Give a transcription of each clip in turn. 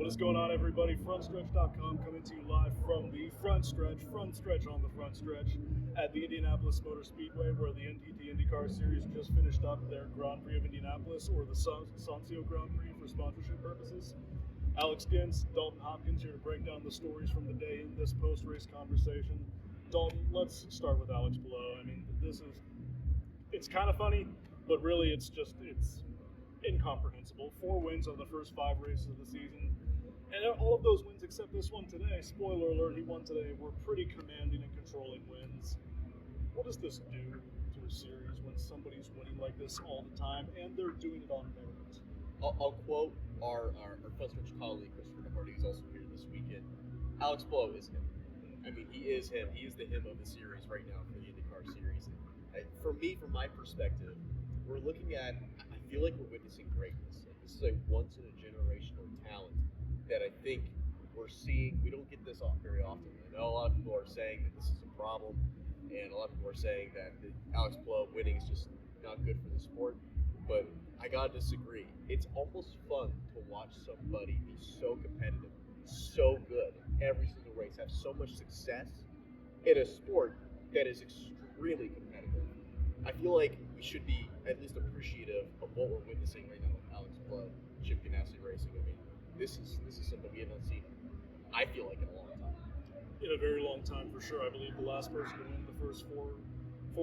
What is going on, everybody? Frontstretch.com coming to you live from the Frontstretch on the Frontstretch at the Indianapolis Motor Speedway, where the IndyCar Series just finished up their Grand Prix of Indianapolis, or the Sancio Grand Prix for sponsorship purposes. Alex Gintz, Dalton, Hopkins here to break down the stories from the day in this post-race conversation. Dalton, let's start with Alex Palou. I mean, it's kind of funny, but really it's incomprehensible. 4 wins on the first 5 races of the season. And all of those wins except this one today, spoiler alert, he won today, were pretty commanding and controlling wins. What does this do to a series when somebody's winning like this all the time and they're doing it on merit? I'll quote our Frontstretch colleague, Christopher Hardy, who's also here this weekend. Alex Palou is him. I mean, he is him. He is the him of the series right now for the IndyCar series. For me, from my perspective, we're looking at, I feel like we're witnessing greatness. Like, this is a once-in-a-generational talent that I think we're seeing. We don't get this off very often. I know a lot of people are saying that this is a problem, and a lot of people are saying that Alex Palou winning is just not good for the sport, but I gotta disagree. It's almost fun to watch somebody be so competitive, so good in every single race, have so much success in a sport that is extremely competitive. I feel like we should be at least appreciative of what we're witnessing right now with Alex Palou, Chip Ganassi Racing. I mean, this is something we haven't seen, I feel like, in a long time. In a very long time, for sure. I believe the last person to win the first four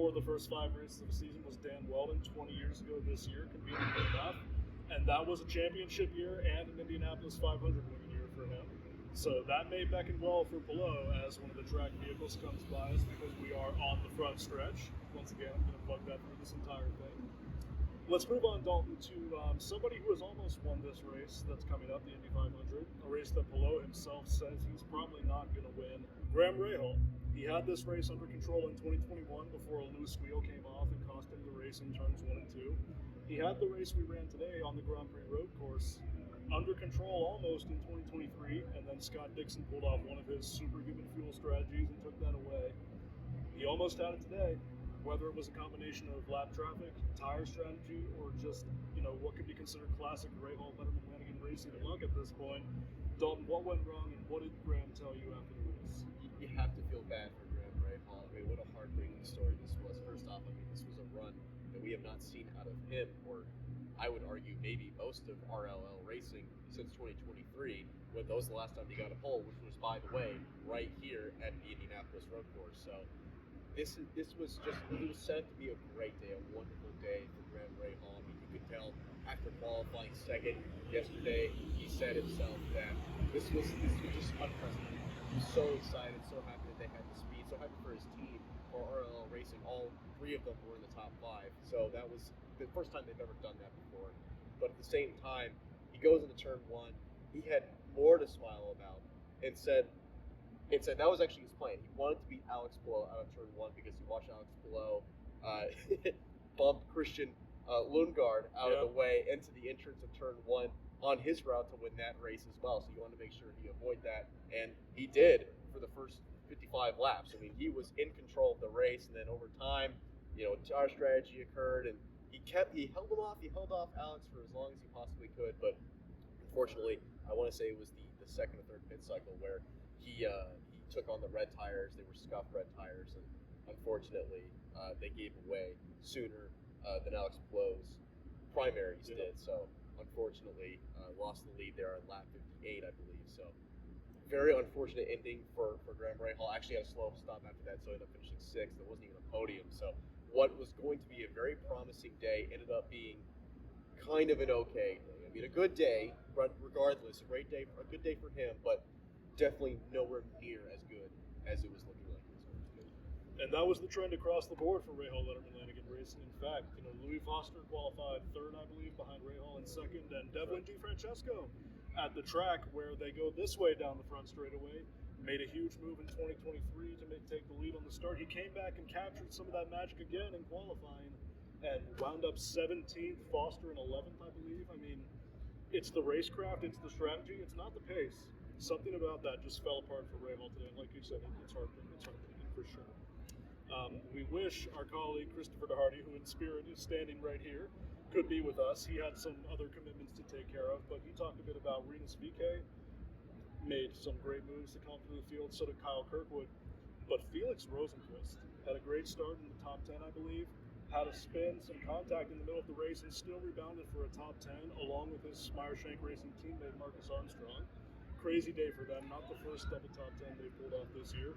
of the first 5 races of the season was Dan Weldon 20 years ago this year, conveniently enough. And that was a championship year and an Indianapolis 500 winning year for him. So that may beckon well for Palou as one of the track vehicles comes by us, because we are on the front stretch. Once again, I'm going to plug that through this entire thing. Let's move on, Dalton, to somebody who has almost won this race that's coming up, the Indy 500, a race that Palou himself says he's probably not going to win. Rahal. He had this race under control in 2021 before a loose wheel came off and cost him the race in turns 1 and 2. He had the race we ran today on the Grand Prix road course under control almost in 2023, and then Scott Dixon pulled off one of his superhuman fuel strategies and took that away. He almost had it today. Whether it was a combination of lap traffic, tire strategy, or just, what could be considered classic Rahal, Letterman, Lanigan racing luck at this point. Dalton, what went wrong, and what did Graham tell you after the race? You have to feel bad for Graham Rahal. I mean, what a heartbreaking story this was. First off, I mean, this was a run that we have not seen out of him, or I would argue maybe most of RLL racing since 2023, when that was the last time he got a pole, which was, by the way, right here at the Indianapolis road course. So this was just, it was set up to be a great day, a wonderful day for Graham Rahal. I mean, you could tell after qualifying second yesterday, he said himself that this was just unprecedented. He was so excited, so happy that they had the speed, so happy for his team, for RLL Racing. All 3 of them were in the top 5, so that was the first time they've ever done that before. But at the same time, he goes into turn 1, he had more to smile about, and said that was actually his plan. He wanted to beat Alex Palou out of turn 1 because he watched Alex Palou bump Christian Lundgaard out of the way into the entrance of turn 1 on his route to win that race as well. So you want to make sure he avoid that, and he did for the first 55 laps. I mean, he was in control of the race, and then over time, our strategy occurred, and he held him off. He held off Alex for as long as he possibly could, but unfortunately, I want to say it was the second or third pit cycle where he took on the red tires. They were scuffed red tires, and unfortunately, they gave away sooner than Alex Palou's primaries did. So unfortunately, lost the lead there on lap 58, I believe. So very unfortunate ending for Graham Rahal. Actually had a slow stop after that, so he ended up finishing 6th. There wasn't even a podium. So what was going to be a very promising day ended up being kind of an okay day. I mean, a good day, but regardless, a good day for him, but definitely nowhere near as good as it was looking like it was going to be. And that was the trend across the board for Rahal, Letterman, Lanigan Racing. In fact, Louis Foster qualified 3rd, I believe, behind Rahal in 2nd, and Devlin DiFrancesco at the track where they go this way down the front straightaway made a huge move in 2023 to take the lead on the start. He came back and captured some of that magic again in qualifying and wound up 17th, Foster in 11th, I believe. I mean, it's the racecraft, it's the strategy, it's not the pace. Something about that just fell apart for Rahal today. And like you said, it's heartbreaking for sure. We wish our colleague Christopher Hardy, who in spirit is standing right here, could be with us. He had some other commitments to take care of, but he talked a bit about Rinus VeeKay made some great moves to come through the field. So did Kyle Kirkwood. But Felix Rosenqvist had a great start in the top 10, I believe. Had a spin, some contact in the middle of the race, and still rebounded for a top 10, along with his Meyershank Racing teammate Marcus Armstrong. Crazy day for them. Not the first double top 10 they pulled off this year.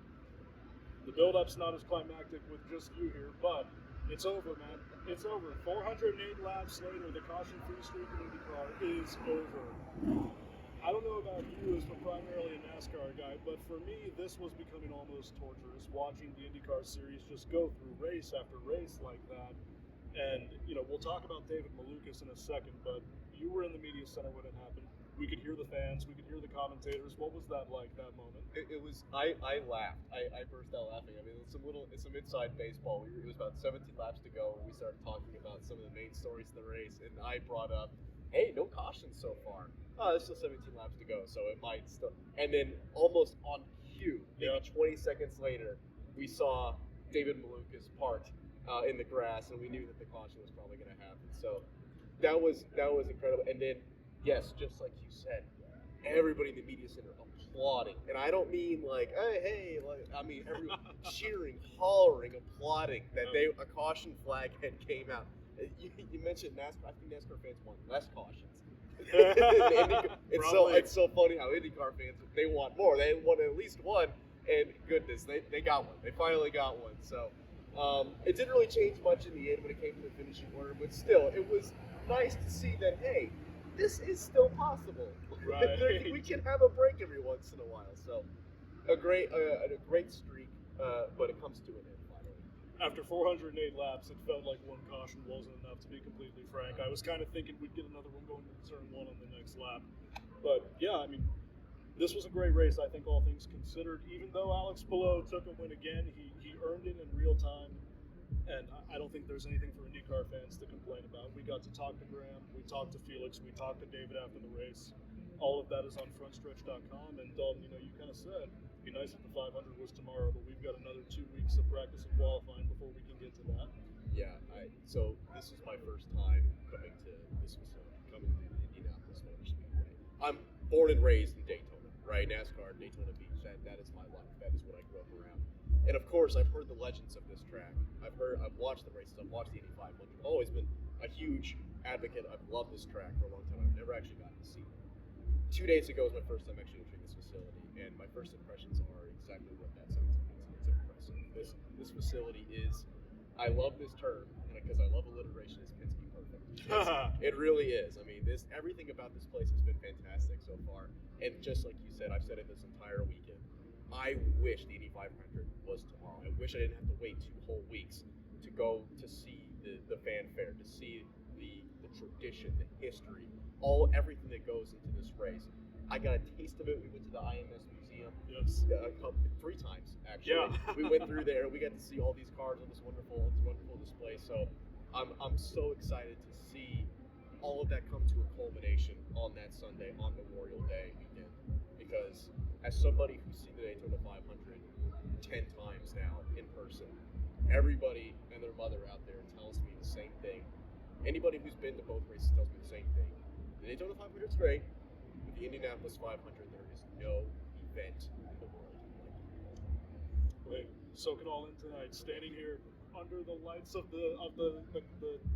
The build-up's not as climactic with just you here, but it's over, man. It's over. 408 laps later, the caution-free streak in IndyCar is over. I don't know about you as primarily a NASCAR guy, but for me, this was becoming almost torturous, watching the IndyCar series just go through race after race like that. And, we'll talk about David Malukas in a second, but you were in the media center when it happened. We could hear the fans, we could hear the commentators. What was that like, that moment? It was, I laughed. I burst out laughing. I mean, it's some inside baseball. It was about 17 laps to go when we started talking about some of the main stories of the race, and I brought up, hey, no cautions so far. Oh, there's still 17 laps to go, so it might still. And then almost on cue, maybe 20 seconds later, we saw David Malukas parked in the grass, and we knew that the caution was probably going to happen. So that was incredible. And then, yes, just like you said, everybody in the media center applauding, and I don't mean like, hey, like, I mean everyone cheering, hollering, applauding that a caution flag had came out. You mentioned NASCAR. I think NASCAR fans want less cautions. It's so funny how IndyCar fans, they want more. They want at least one, and goodness, they got one. They finally got one. So it didn't really change much in the end when it came to the finishing order, but still, it was nice to see that, hey, this is still possible. Right. We can have a break every once in a while. So a great streak, but it comes to an end. After 408 laps, it felt like one caution wasn't enough, to be completely frank. I was kind of thinking we'd get another one going to turn one on the next lap. But, yeah, I mean, this was a great race, I think, all things considered. Even though Alex Palou took a win again, he earned it in real time. And I don't think there's anything for IndyCar fans to complain about. We got to talk to Graham, we talked to Felix, we talked to David after the race. All of that is on Frontstretch.com. And, Dalton, you kind of said, it'd be nice if the 500 was tomorrow, but we've got another 2 weeks of practice and qualifying before we can get to that. Yeah, so this is my first time coming to this facility, coming to Indianapolis Motor Speedway. I'm born and raised in Daytona, right? NASCAR, Daytona Beach, that is my life. That is what I grew up around. And of course, I've heard the legends of this track. I've watched the races. I've watched the Indy 500. I've always been a huge advocate. I've loved this track for a long time. I've never actually gotten to see it. 2 days ago was my first time actually entering this facility, and my first impressions are exactly what that sounds like. It's impressive. This facility is, I love this term, because I love alliteration, is Penske perfect. It really is. I mean, everything about this place has been fantastic so far, and just like you said, I've said it this entire weekend, I wish the Indy 500 was tomorrow. I wish I didn't have to wait 2 whole weeks to go to see the fanfare, to see the tradition, the history, everything that goes into this race. I got a taste of it. We went to the IMS Museum 3 times, actually. Yeah. We went through there. We got to see all these cars on this wonderful display. So I'm so excited to see all of that come to a culmination on that Sunday, on Memorial Day weekend. Because as somebody who's seen the Daytona 500 10 times now in person, everybody and their mother out there tells me the same thing. Anybody who's been to both races tells me the same thing. The Daytona 500 is great, but the Indianapolis 500, there is no event in the world like it. Wait, soak it all in tonight. Standing here under the lights of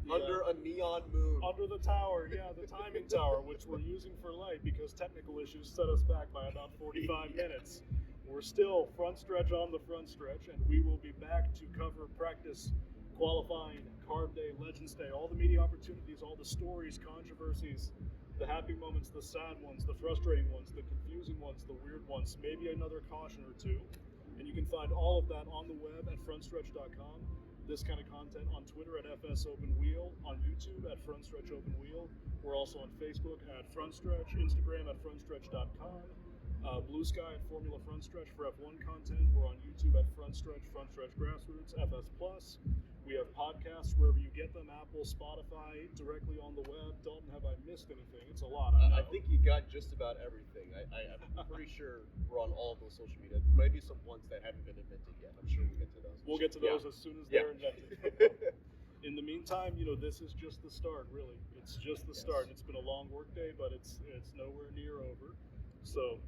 under a neon moon. Under the tower, the timing tower, which we're using for light because technical issues set us back by about 45 minutes. We're still front stretch on the front stretch, and we will be back to cover practice, qualifying, Carb Day, Legends Day, all the media opportunities, all the stories, controversies, the happy moments, the sad ones, the frustrating ones, the confusing ones, the weird ones, maybe another caution or two. And you can find all of that on the web at frontstretch.com. This kind of content on Twitter at FS Open Wheel, on YouTube at Frontstretch Open Wheel. We're also on Facebook at Frontstretch, Instagram at frontstretch.com. Blue Sky at Formula Frontstretch for F1 content. We're on YouTube at Frontstretch, Frontstretch Grassroots, FS Plus. We have podcasts wherever you get them, Apple, Spotify, directly on the web. Dalton, have I missed anything? It's a lot. I think you got just about everything. I'm pretty sure we're on all of those social media. Maybe some ones that haven't been invented yet. I'm sure we'll get to those. We'll get to those as soon as they're invented. In the meantime, this is just the start, really. It's just the start. It's been a long work day, but it's nowhere near over. So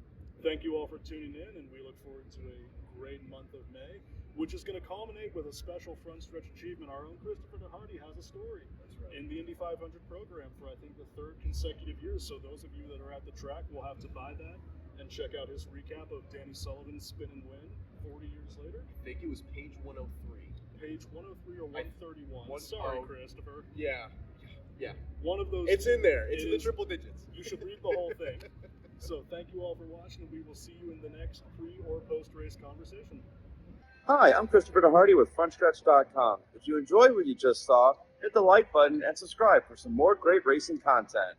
Thank you all for tuning in, and we look forward to a great month of May, which is going to culminate with a special front stretch achievement. Our own Christopher DeHardy has a story in the Indy 500 program for, I think, the third consecutive year. So those of you that are at the track will have to buy that and check out his recap of Danny Sullivan's spin and win 40 years later. I think it was page 103. Page 103 or 131. Sorry, Christopher. Yeah. One of those. It's in there. It's in the triple digits. You should read the whole thing. So thank you all for watching, and we will see you in the next pre- or post-race conversation. Hi, I'm Christopher DeHardy with Frontstretch.com. If you enjoyed what you just saw, hit the like button and subscribe for some more great racing content.